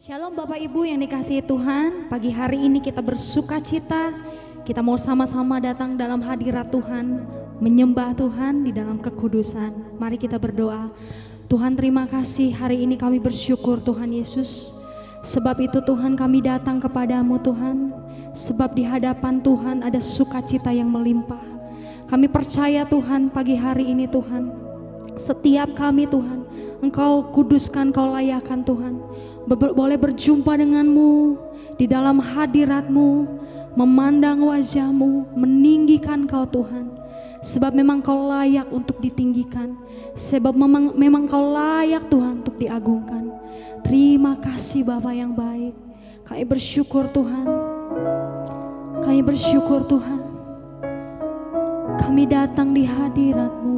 Shalom Bapak Ibu yang dikasihi Tuhan, pagi hari ini kita bersuka cita, kita mau sama-sama datang dalam hadirat Tuhan, menyembah Tuhan di dalam kekudusan. Mari kita berdoa. Tuhan, terima kasih hari ini kami bersyukur Tuhan Yesus. Sebab itu Tuhan, kami datang kepadamu Tuhan, sebab di hadapan Tuhan ada sukacita yang melimpah. Kami percaya Tuhan, pagi hari ini Tuhan, setiap kami Tuhan, Engkau kuduskan, Engkau layakkan Tuhan, boleh berjumpa denganmu di dalam hadiratmu, memandang wajahmu, meninggikan Kau Tuhan. Sebab memang Kau layak untuk ditinggikan, sebab memang Kau layak Tuhan untuk diagungkan. Terima kasih Bapa yang baik. Kami bersyukur Tuhan, kami bersyukur Tuhan. Kami datang di hadirat-Mu,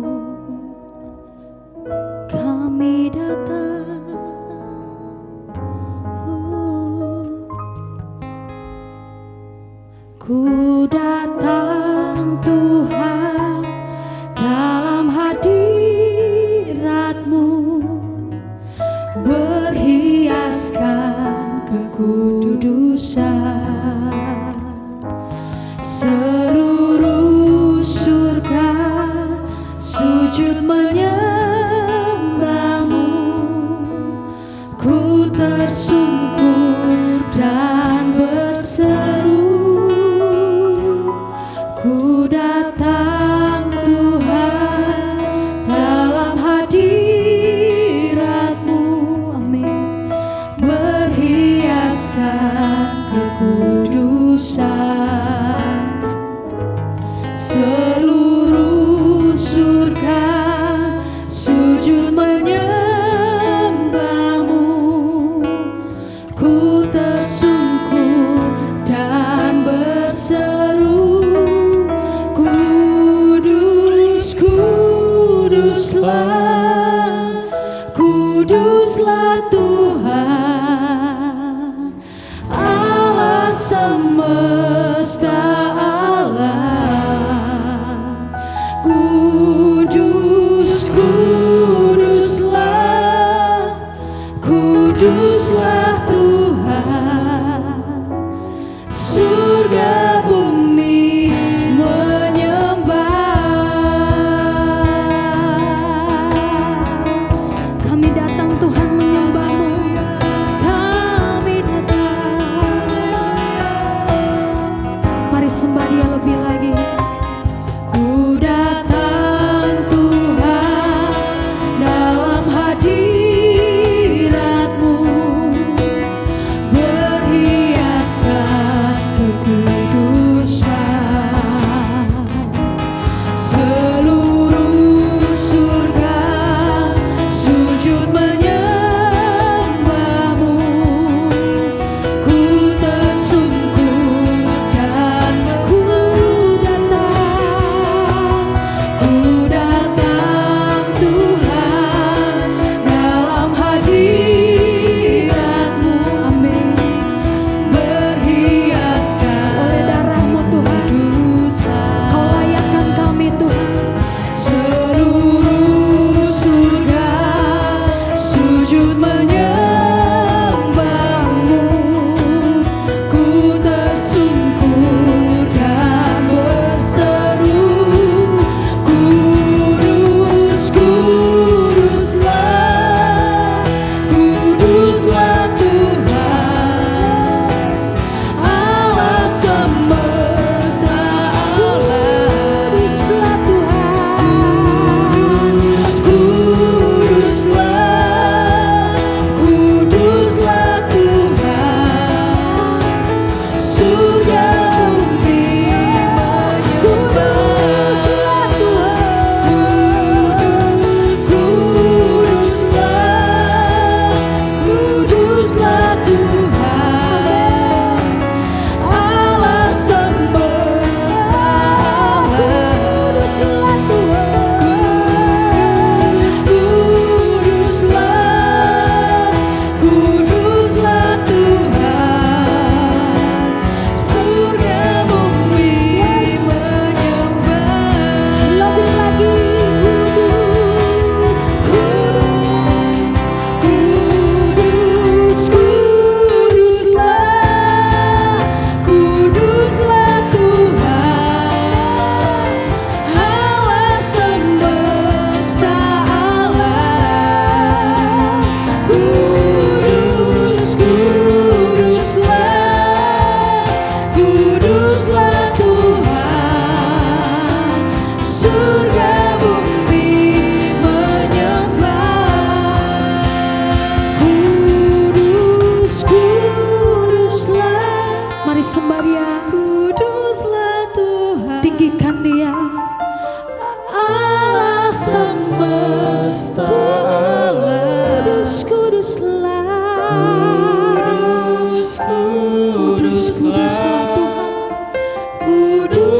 kami datang. Ku datang Tuhan dalam hadirat-Mu, berhiaskan kekudusan. Seluruh surga sujud menyembah-Mu, ku tersungkur dan berseru. Ku datang Tuhan dalam hadirat-Mu, amin, berhiaskan kekudusan. Seluruh surga sujud menyembah-Mu, ku tersungkur dan berseru. Kuduslah, kuduslah Tuhan, Allah semesta alam. Kudus, kuduslah, kuduslah Tuhan, surga bumi menyembah. Kami datang Tuhan menyembah-Mu, kami datang. Mari sembah Dia lebih lagi. Ku datang Tuhan dalam hadirat-Mu, berhiaskan kekudusan. Seluruh surga sujud menyembah-Mu, ku tersungkur dan ku datang.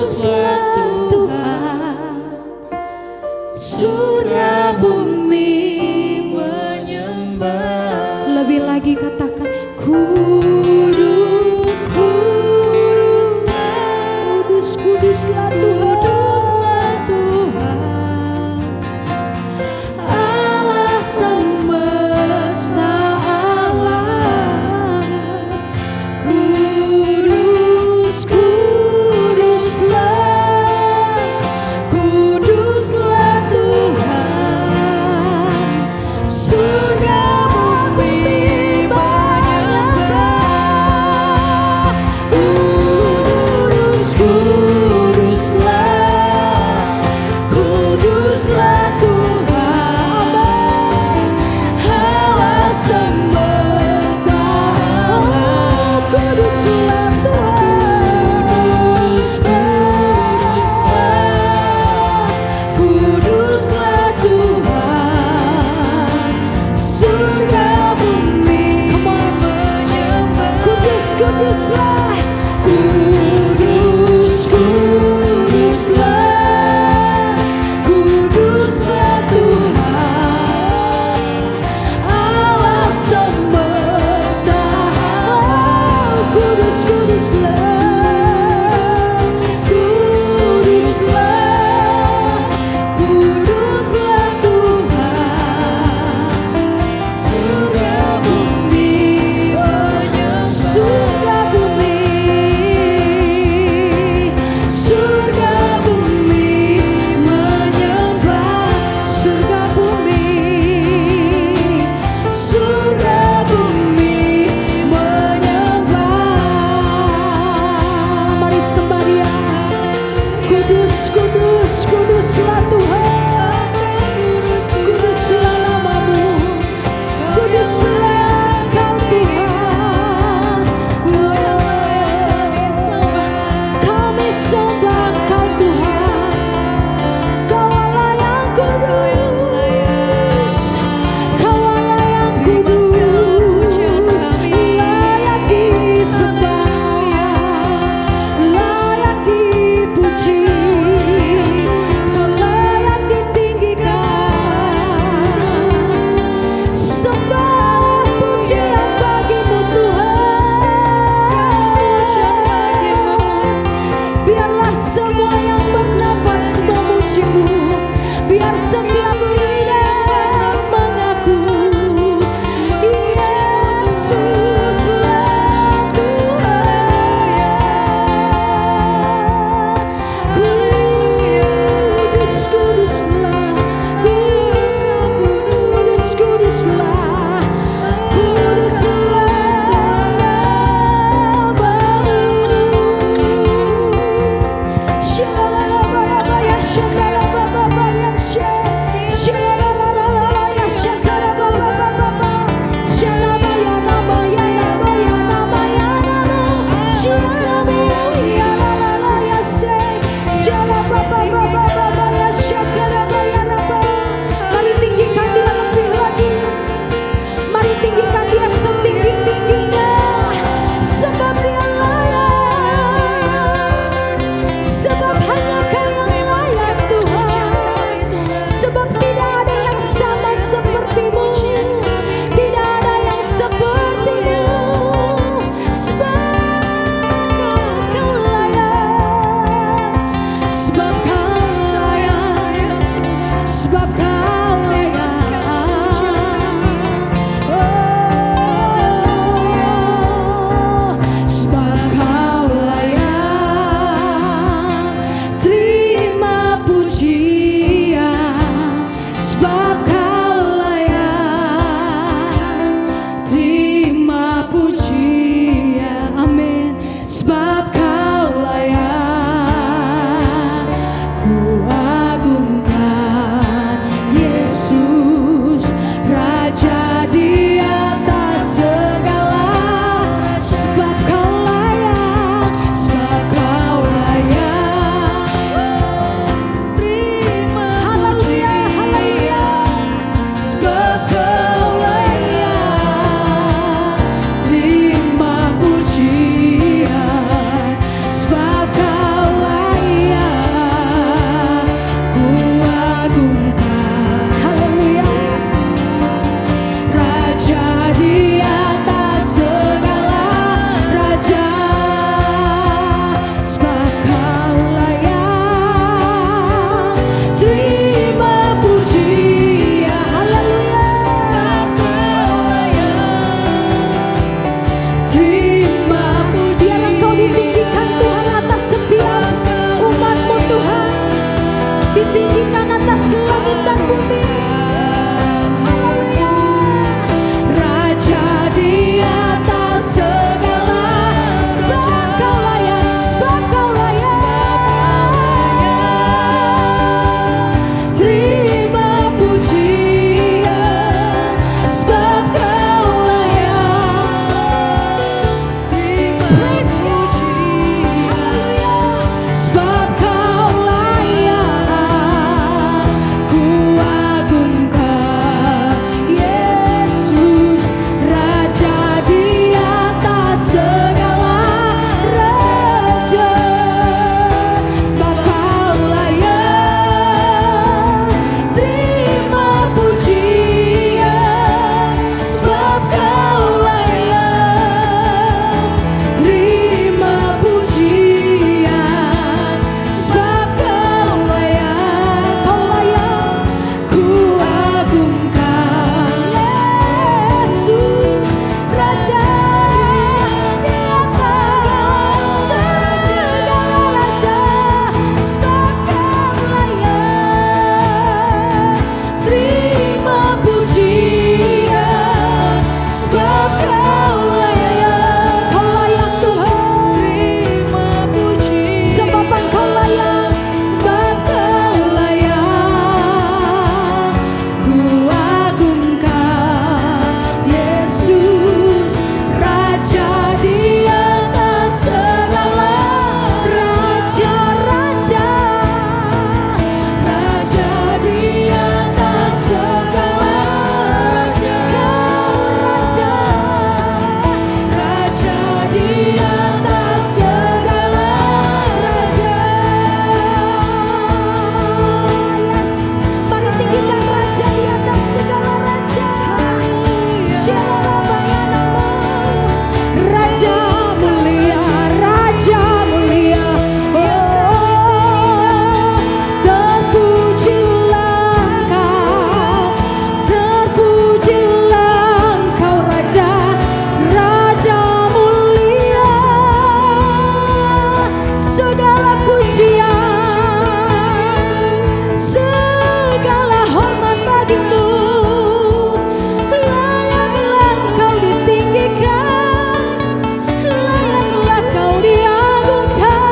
kuduslah Tuhan, surga bumi menyembah. Lebih lagi katakan kudus, kuduslah, kudus, kuduslah Tuhan, Allah semesta alam. Kudus, kuduslah, kuduslah Tuhan, surga bumi menyembah. Kudus, kuduslah, kuduslah Tuhan, Allah semesta alam. Kuduslah Tuhan, kuduslah Tuhan, surga bumi menyembah. Kudus, kuduslah, kudus, kuduslah, kuduslah Tuhan, Allah semesta alam. Kudus, kuduslah, kuduslah, kuduslah Tuhan, surga bumi menyembah. Surga bumi, surga bumi menyembah. Surga bumi, surga bumi menyembah. Mari sembah Dia. Kudus, kudus, kuduslah Tuhan, kuduslah namamu, kuduslah Engkau Tuhan. Kami sembah Engkau Tuhan, Kau Allah yang kudus, Kau Allah yang kudus, layak disembah, layak dipuji, layak ditinggikan. Sembah pujian bagimu Tuhan, biarlah Kau layak terima pujian. Haleluya. Sebab Kau layak terima pujian. Biar Engkau ditinggikan Tuhan atas setiap umat-Mu Tuhan. Ditinggikan atas langit dan bumi. Haleluya. Raja di atas segala. Sebab Kau layak, sebab Kau layak terima pujian. Sebab Kau layak terima pujian. Haleluya. Sebab Kau layak, ku agungkan Yesus, Raja di atas segala raja. Sebab Kau layak terima pujian. Sebab Kau layak terima pujian. Sebab Kau layak, ku agungkan Yesus, Raja di atas segala raja. Sebab Kau layak terima pujian. Sebab Kau layak Tuhan terima pujian. Sebab Engkau layak, sebab Kau layak, ku agungkan Yesus, Raja di atas segala raja-raja. Raja di atas segala raja. Kau raja, raja di atas segala raja. Yes, mari tinggikan Raja di atas segala raja. Shalalabayanamu. Raja mulia, Raja mulia. Oh, terpujilah Kau, terpujilah Kau Raja, Raja mulia. Segala pujian, segala hormat bagimu. Layaklah Kau ditinggikan, layaklah Kau diagungkan.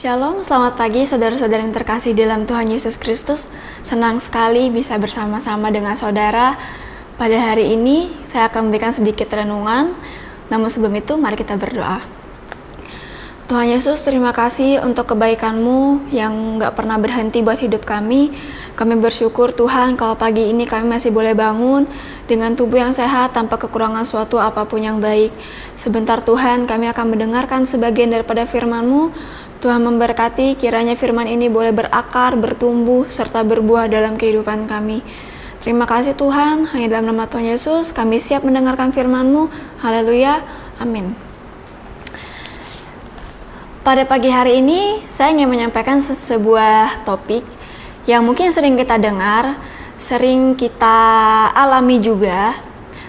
Shalom, selamat pagi saudara-saudara yang terkasih dalam Tuhan Yesus Kristus. Senang sekali bisa bersama-sama dengan saudara. Pada hari ini saya akan memberikan sedikit renungan. Namun sebelum itu mari kita berdoa. Tuhan Yesus, terima kasih untuk kebaikan-Mu yang gak pernah berhenti buat hidup kami. Kami bersyukur Tuhan kalau pagi ini kami masih boleh bangun dengan tubuh yang sehat tanpa kekurangan suatu apapun yang baik. Sebentar Tuhan, kami akan mendengarkan sebagian daripada firman-Mu. Tuhan memberkati, kiranya firman ini boleh berakar, bertumbuh, serta berbuah dalam kehidupan kami. Terima kasih Tuhan, hanya dalam nama Tuhan Yesus kami siap mendengarkan firman-Mu. Haleluya, amin. Pada pagi hari ini saya ingin menyampaikan sebuah topik yang mungkin sering kita dengar, sering kita alami juga.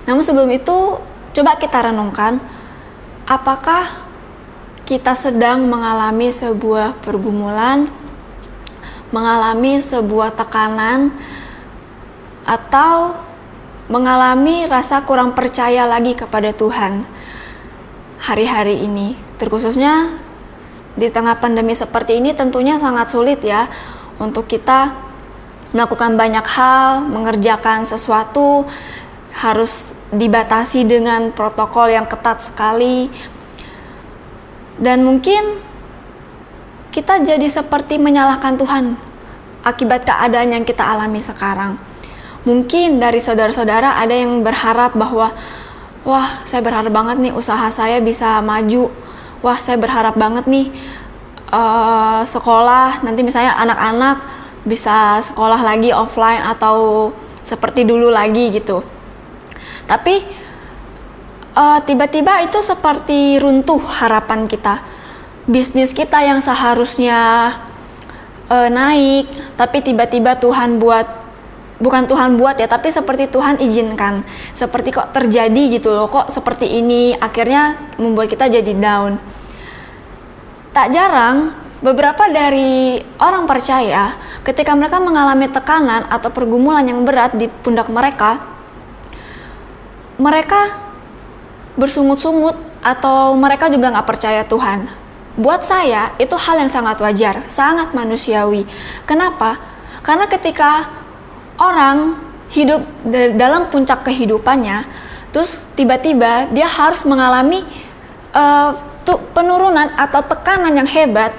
Namun sebelum itu, coba kita renungkan, apakah kita sedang mengalami sebuah pergumulan, mengalami sebuah tekanan, atau mengalami rasa kurang percaya lagi kepada Tuhan hari-hari ini. Terkhususnya di tengah pandemi seperti ini tentunya sangat sulit ya untuk kita melakukan banyak hal, mengerjakan sesuatu harus dibatasi dengan protokol yang ketat sekali. Dan mungkin kita jadi seperti menyalahkan Tuhan akibat keadaan yang kita alami sekarang. Mungkin dari saudara-saudara ada yang berharap bahwa, wah saya berharap banget nih usaha saya bisa maju. Wah saya berharap banget nih sekolah, nanti misalnya anak-anak bisa sekolah lagi offline atau seperti dulu lagi gitu. Tapi tiba-tiba itu seperti runtuh harapan kita. Bisnis kita yang seharusnya naik, tapi tiba-tiba bukan Tuhan buat ya, tapi seperti Tuhan izinkan. Seperti kok terjadi gitu loh, kok seperti ini, akhirnya membuat kita jadi down. Tak jarang, beberapa dari orang percaya ketika mereka mengalami tekanan atau pergumulan yang berat di pundak mereka bersungut-sungut atau mereka juga gak percaya Tuhan. Buat saya, itu hal yang sangat wajar, sangat manusiawi. Kenapa? Karena ketika orang hidup dalam puncak kehidupannya, terus tiba-tiba dia harus mengalami penurunan atau tekanan yang hebat,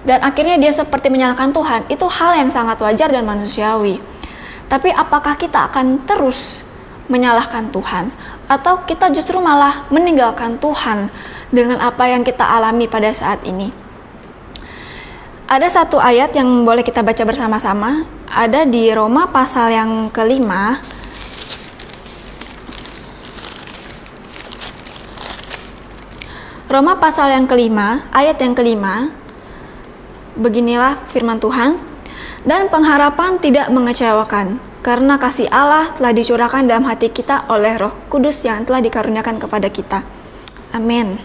dan akhirnya dia seperti menyalahkan Tuhan. Itu hal yang sangat wajar dan manusiawi. Tapi apakah kita akan terus menyalahkan Tuhan, atau kita justru malah meninggalkan Tuhan dengan apa yang kita alami pada saat ini? Ada satu ayat yang boleh kita baca bersama-sama, ada di Roma pasal yang ke-5. Roma pasal yang ke-5, ayat yang ke-5. Beginilah firman Tuhan, dan pengharapan tidak mengecewakan, karena kasih Allah telah dicurahkan dalam hati kita oleh Roh Kudus yang telah dikaruniakan kepada kita. Amin.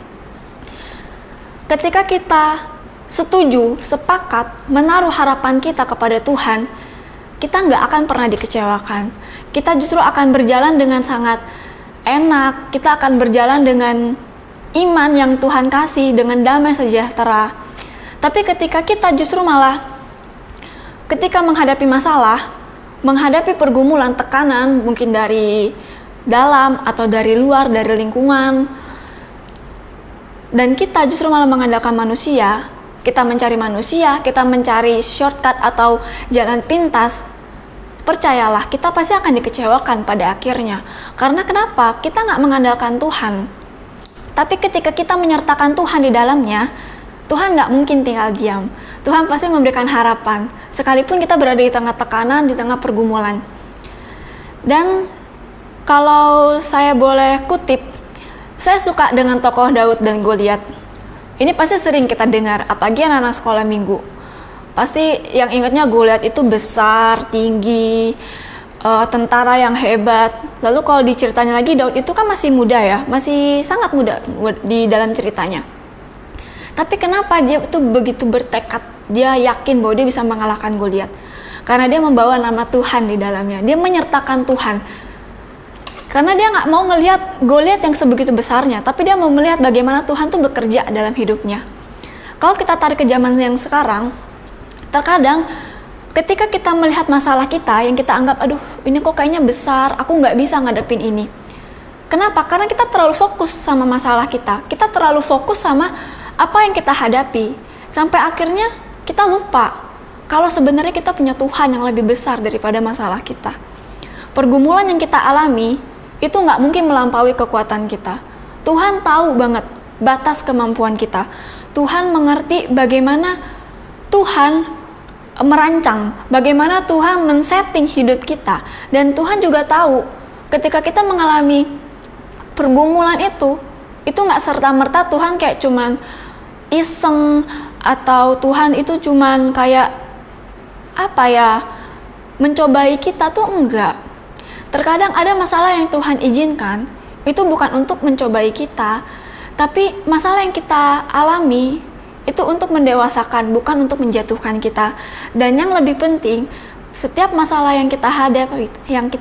Ketika kita setuju, sepakat, menaruh harapan kita kepada Tuhan, kita nggak akan pernah dikecewakan. Kita justru akan berjalan dengan sangat enak, kita akan berjalan dengan iman yang Tuhan kasih, dengan damai sejahtera. Tapi ketika kita justru malah, ketika menghadapi masalah, menghadapi pergumulan, tekanan, mungkin dari dalam atau dari luar, dari lingkungan, dan kita justru malah mengandalkan manusia, kita mencari shortcut atau jalan pintas, percayalah kita pasti akan dikecewakan pada akhirnya. Karena kenapa? Kita nggak mengandalkan Tuhan. Tapi ketika kita menyertakan Tuhan di dalamnya, Tuhan nggak mungkin tinggal diam. Tuhan pasti memberikan harapan, sekalipun kita berada di tengah tekanan, di tengah pergumulan. Dan kalau saya boleh kutip, saya suka dengan tokoh Daud dan Goliat. Ini pasti sering kita dengar, apalagi anak-anak sekolah minggu. Pasti yang ingatnya Goliat itu besar, tinggi, tentara yang hebat. Lalu kalau diceritanya lagi, Daud itu kan masih muda ya, masih sangat muda di dalam ceritanya. Tapi kenapa dia itu begitu bertekad, dia yakin bahwa dia bisa mengalahkan Goliat? Karena dia membawa nama Tuhan di dalamnya, dia menyertakan Tuhan. Karena dia nggak mau ngelihat Goliat yang sebegitu besarnya, tapi dia mau melihat bagaimana Tuhan tuh bekerja dalam hidupnya. Kalau kita tarik ke zaman yang sekarang, terkadang ketika kita melihat masalah kita yang kita anggap, aduh ini kok kayaknya besar, aku nggak bisa ngadepin ini. Kenapa? Karena kita terlalu fokus sama masalah kita terlalu fokus sama apa yang kita hadapi, sampai akhirnya kita lupa kalau sebenarnya kita punya Tuhan yang lebih besar daripada masalah kita. Pergumulan yang kita alami itu nggak mungkin melampaui kekuatan kita. Tuhan tahu banget batas kemampuan kita. Tuhan mengerti bagaimana Tuhan merancang, bagaimana Tuhan men-setting hidup kita. Dan Tuhan juga tahu ketika kita mengalami pergumulan itu nggak serta-merta Tuhan kayak cuman iseng, atau Tuhan itu cuman kayak mencobai kita tuh enggak. Terkadang ada masalah yang Tuhan izinkan, itu bukan untuk mencobai kita, tapi masalah yang kita alami itu untuk mendewasakan, bukan untuk menjatuhkan kita. Dan yang lebih penting, setiap masalah yang kita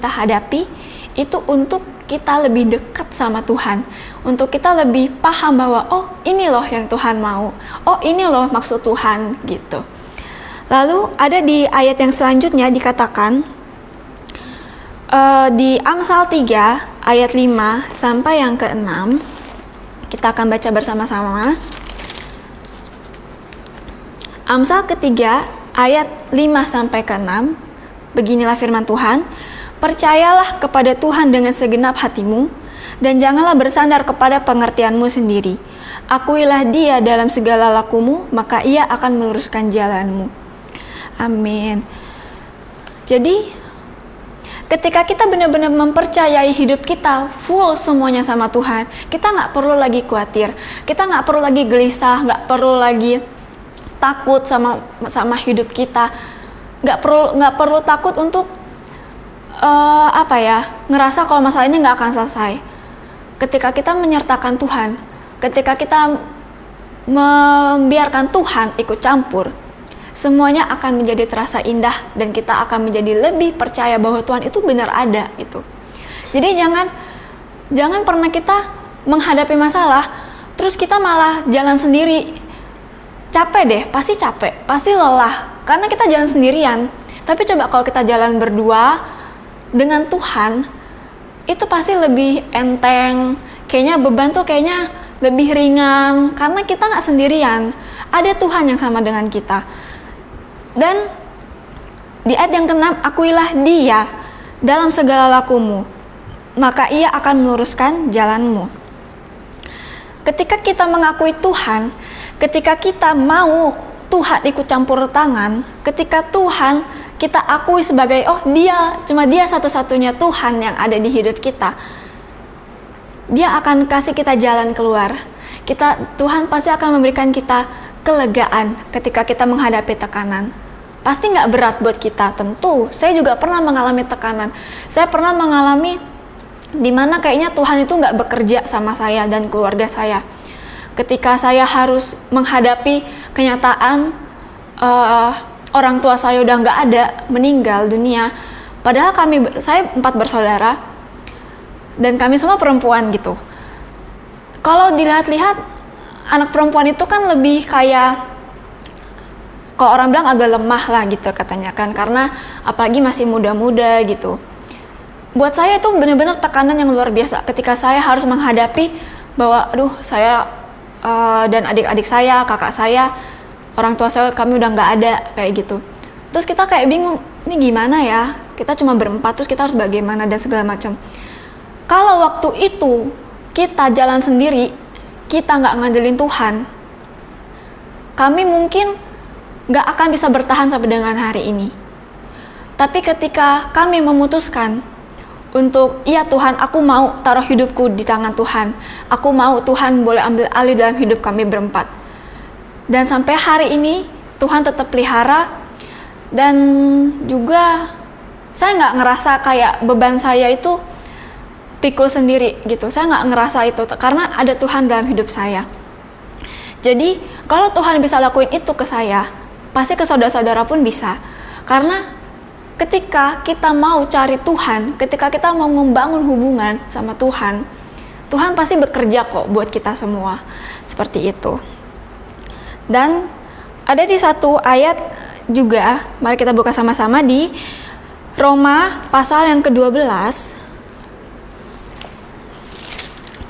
hadapi itu untuk kita lebih dekat sama Tuhan, untuk kita lebih paham bahwa oh ini loh yang Tuhan mau, oh ini loh maksud Tuhan gitu. Lalu ada di ayat yang selanjutnya dikatakan di Amsal 3 ayat 5 sampai yang ke-6, kita akan baca bersama-sama. Amsal ketiga ayat 5 sampai ke-6, beginilah firman Tuhan. Percayalah kepada Tuhan dengan segenap hatimu, dan janganlah bersandar kepada pengertianmu sendiri. Akuilah Dia dalam segala lakumu, maka Ia akan meluruskan jalanmu. Amin. Jadi, ketika kita benar-benar mempercayai hidup kita full semuanya sama Tuhan, kita nggak perlu lagi khawatir, kita nggak perlu lagi gelisah, nggak perlu lagi takut sama hidup kita, nggak perlu takut untuk ngerasa kalau masalah ini nggak akan selesai. Ketika kita menyertakan Tuhan, ketika kita membiarkan Tuhan ikut campur, semuanya akan menjadi terasa indah dan kita akan menjadi lebih percaya bahwa Tuhan itu benar ada gitu. Jadi jangan pernah kita menghadapi masalah terus kita malah jalan sendiri. Capek deh, pasti capek, pasti lelah karena kita jalan sendirian. Tapi coba kalau kita jalan berdua dengan Tuhan, itu pasti lebih enteng, kayaknya beban tuh kayaknya lebih ringan karena kita nggak sendirian, ada Tuhan yang sama dengan kita. Dan di ayat yang ke-6, akuilah Dia dalam segala lakumu, maka Ia akan meluruskan jalanmu. Ketika kita mengakui Tuhan, ketika kita mau Tuhan ikut campur tangan, ketika Tuhan kita akui sebagai cuma Dia satu-satunya Tuhan yang ada di hidup kita, Dia akan kasih kita jalan keluar. Tuhan pasti akan memberikan kita kelegaan ketika kita menghadapi tekanan. Pasti nggak berat buat kita, tentu. Saya juga pernah mengalami tekanan. Saya pernah mengalami dimana kayaknya Tuhan itu nggak bekerja sama saya dan keluarga saya. Ketika saya harus menghadapi kenyataan orang tua saya udah nggak ada, meninggal dunia. Padahal saya 4 bersaudara dan kami semua perempuan gitu. Kalau dilihat-lihat, anak perempuan itu kan lebih kayak, kalau orang bilang agak lemah lah gitu katanya kan, karena apalagi masih muda-muda gitu. Buat saya itu benar-benar tekanan yang luar biasa ketika saya harus menghadapi bahwa saya dan adik-adik saya, kakak saya, orang tua saya, kami udah nggak ada kayak gitu. Terus kita kayak bingung, ini gimana ya? Kita cuma berempat, terus kita harus bagaimana dan segala macam. Kalau waktu itu kita jalan sendiri, kita nggak ngandelin Tuhan, kami mungkin nggak akan bisa bertahan sampai dengan hari ini. Tapi ketika kami memutuskan untuk, iya Tuhan, aku mau taruh hidupku di tangan Tuhan, aku mau Tuhan boleh ambil alih dalam hidup kami berempat. Dan sampai hari ini Tuhan tetap pelihara. Dan juga saya nggak ngerasa kayak beban saya itu pikul sendiri gitu. Saya nggak ngerasa itu karena ada Tuhan dalam hidup saya. Jadi kalau Tuhan bisa lakuin itu ke saya, pasti ke saudara-saudara pun bisa. Karena ketika kita mau cari Tuhan, ketika kita mau membangun hubungan sama Tuhan, Tuhan pasti bekerja kok buat kita semua. Seperti itu. Dan ada di satu ayat juga, mari kita buka sama-sama di Roma pasal yang ke-12.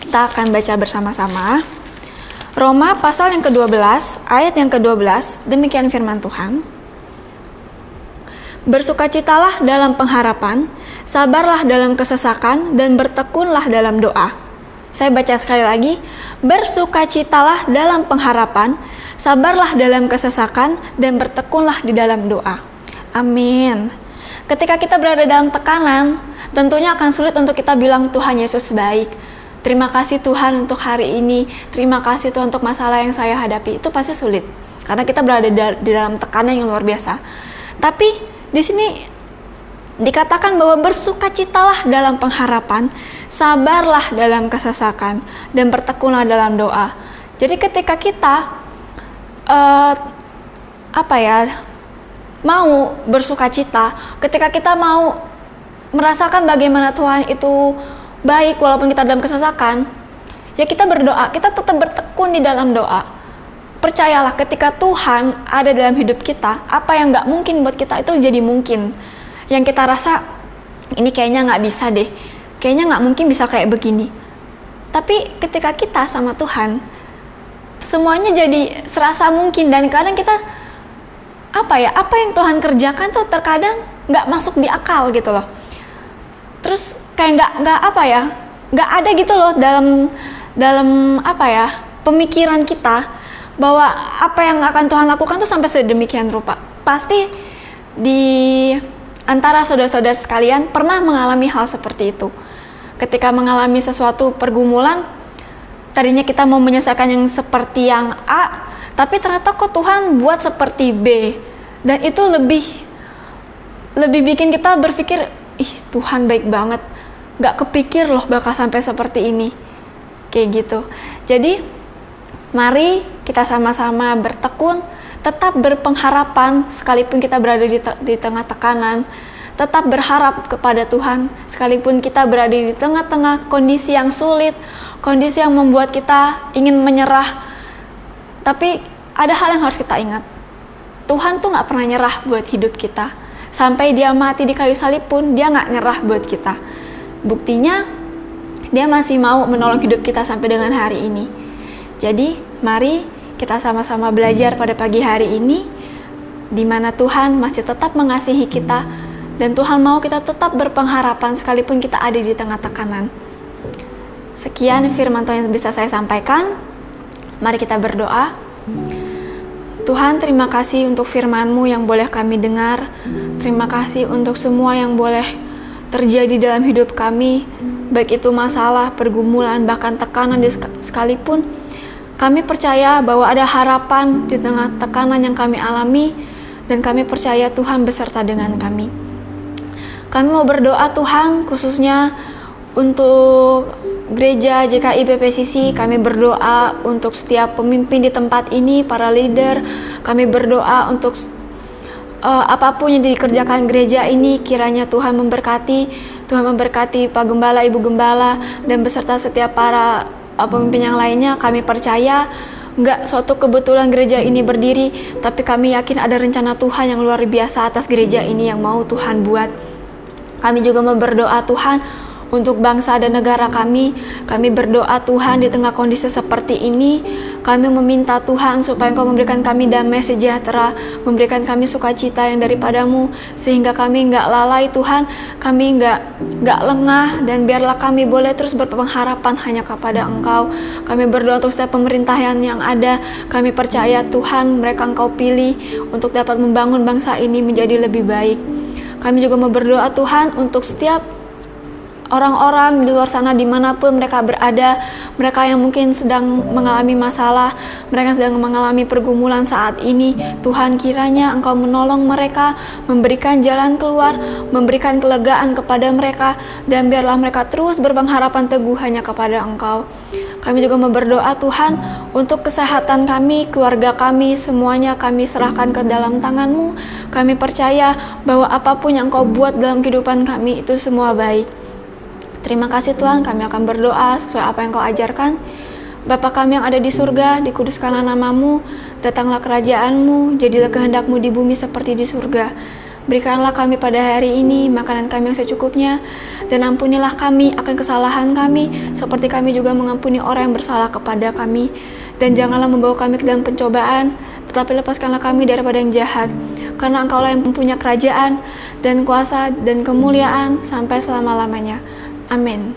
Kita akan baca bersama-sama. Roma pasal yang ke-12, ayat yang ke-12, demikian firman Tuhan. Bersukacitalah dalam pengharapan, sabarlah dalam kesesakan, dan bertekunlah dalam doa. Saya baca sekali lagi, bersukacitalah dalam pengharapan, sabarlah dalam kesesakan, dan bertekunlah di dalam doa. Amin. Ketika kita berada dalam tekanan, tentunya akan sulit untuk kita bilang Tuhan Yesus baik. Terima kasih Tuhan untuk hari ini, terima kasih Tuhan untuk masalah yang saya hadapi. Itu pasti sulit, karena kita berada di dalam tekanan yang luar biasa. Tapi di sini Dikatakan bahwa bersukacitalah dalam pengharapan, sabarlah dalam kesesakan, dan bertekunlah dalam doa. Jadi ketika kita mau bersukacita, ketika kita mau merasakan bagaimana Tuhan itu baik walaupun kita dalam kesesakan, ya kita berdoa, kita tetap bertekun di dalam doa. Percayalah, ketika Tuhan ada dalam hidup kita, apa yang gak mungkin buat kita itu jadi mungkin. Yang kita rasa, ini kayaknya gak bisa deh, kayaknya gak mungkin bisa kayak begini. Tapi ketika kita sama Tuhan, semuanya jadi serasa mungkin. Dan kadang kita, apa yang Tuhan kerjakan tuh terkadang gak masuk di akal gitu loh. Terus kayak gak ada gitu loh dalam pemikiran kita, bahwa apa yang akan Tuhan lakukan tuh sampai sedemikian rupa. Pasti di antara saudara-saudara sekalian pernah mengalami hal seperti itu. Ketika mengalami sesuatu pergumulan, tadinya kita mau menyelesaikan yang seperti yang A, tapi ternyata kok Tuhan buat seperti B. Dan itu lebih bikin kita berpikir, ih Tuhan baik banget, gak kepikir loh bakal sampai seperti ini. Kayak gitu. Jadi mari kita sama-sama bertekun, tetap berpengharapan sekalipun kita berada di tengah tekanan, tetap berharap kepada Tuhan sekalipun kita berada di tengah-tengah kondisi yang sulit, kondisi yang membuat kita ingin menyerah. Tapi ada hal yang harus kita ingat, Tuhan tuh gak pernah nyerah buat hidup kita. Sampai dia mati di kayu salib pun dia gak nyerah buat kita. Buktinya dia masih mau menolong hidup kita sampai dengan hari ini. Jadi mari kita sama-sama belajar pada pagi hari ini, di mana Tuhan masih tetap mengasihi kita, dan Tuhan mau kita tetap berpengharapan sekalipun kita ada di tengah tekanan. Sekian firman Tuhan yang bisa saya sampaikan. Mari kita berdoa. Tuhan, terima kasih untuk firman-Mu yang boleh kami dengar. Terima kasih untuk semua yang boleh terjadi dalam hidup kami, baik itu masalah, pergumulan, bahkan tekanan sekalipun. Kami percaya bahwa ada harapan di tengah tekanan yang kami alami, dan kami percaya Tuhan beserta dengan kami. Kami mau berdoa Tuhan, khususnya untuk Gereja JKI PPCC. Kami berdoa untuk setiap pemimpin di tempat ini, para leader. Kami berdoa untuk apapun yang dikerjakan gereja ini, kiranya Tuhan memberkati. Tuhan memberkati Pak Gembala, Ibu Gembala, dan beserta setiap para pemimpin yang lainnya. Kami percaya enggak suatu kebetulan gereja ini berdiri, tapi kami yakin ada rencana Tuhan yang luar biasa atas gereja ini yang mau Tuhan buat. Kami juga mau berdoa Tuhan untuk bangsa dan negara kami. Kami berdoa Tuhan di tengah kondisi seperti ini, kami meminta Tuhan supaya Engkau memberikan kami damai sejahtera, memberikan kami sukacita yang daripada-Mu, sehingga kami enggak lalai Tuhan, kami enggak lengah, dan biarlah kami boleh terus berpengharapan hanya kepada Engkau. Kami berdoa untuk setiap pemerintahan yang ada. Kami percaya Tuhan, mereka Engkau pilih untuk dapat membangun bangsa ini menjadi lebih baik. Kami juga mau berdoa Tuhan untuk setiap orang-orang di luar sana dimanapun mereka berada, mereka yang mungkin sedang mengalami masalah, mereka sedang mengalami pergumulan saat ini. Tuhan, kiranya Engkau menolong mereka, memberikan jalan keluar, memberikan kelegaan kepada mereka, dan biarlah mereka terus berpengharapan teguh hanya kepada Engkau. Kami juga mau berdoa Tuhan untuk kesehatan kami, keluarga kami, semuanya kami serahkan ke dalam tangan-Mu. Kami percaya bahwa apapun yang Engkau buat dalam kehidupan kami itu semua baik. Terima kasih Tuhan, kami akan berdoa sesuai apa yang Kau ajarkan. Bapa kami yang ada di surga, dikuduskanlah nama-Mu, datanglah kerajaan-Mu, jadilah kehendak-Mu di bumi seperti di surga. Berikanlah kami pada hari ini makanan kami yang secukupnya, dan ampunilah kami akan kesalahan kami, seperti kami juga mengampuni orang yang bersalah kepada kami. Dan janganlah membawa kami ke dalam pencobaan, tetapi lepaskanlah kami daripada yang jahat. Karena Engkaulah yang mempunyai kerajaan, dan kuasa, dan kemuliaan, sampai selama-lamanya. Amin.